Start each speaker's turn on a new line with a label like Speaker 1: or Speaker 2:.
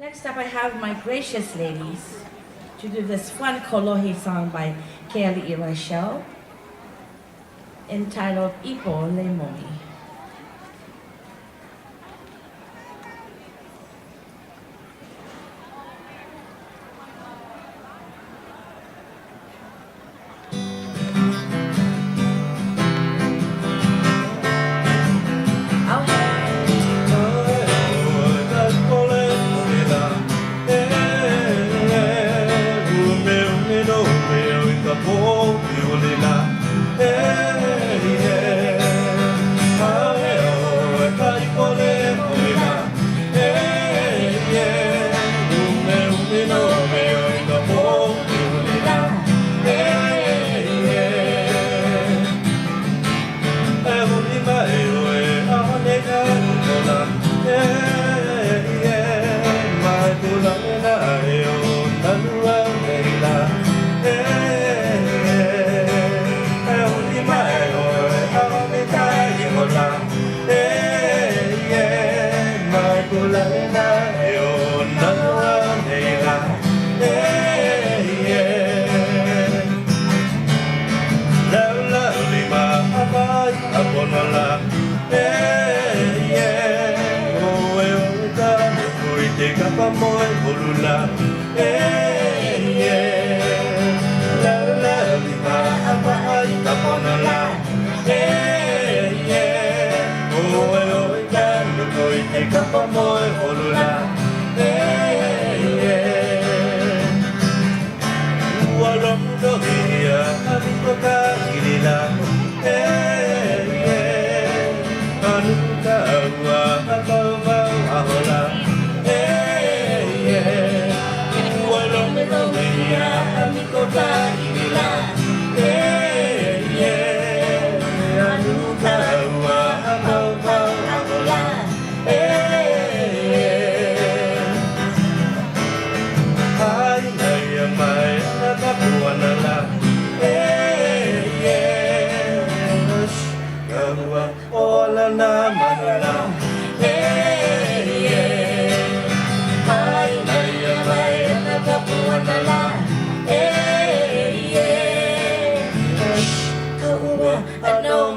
Speaker 1: Next up, I have my gracious ladies to do this fun Kolohe song by Kelly Rachel entitled Ipo Le Momi.
Speaker 2: Kapamoy bulula, la la lima apa ay kaponala, oy oy kan lukoy te kapamoy bulula, walang dohiya abit ko ka hilila, anu ka wa abaw ahola. Ola na manala,
Speaker 1: No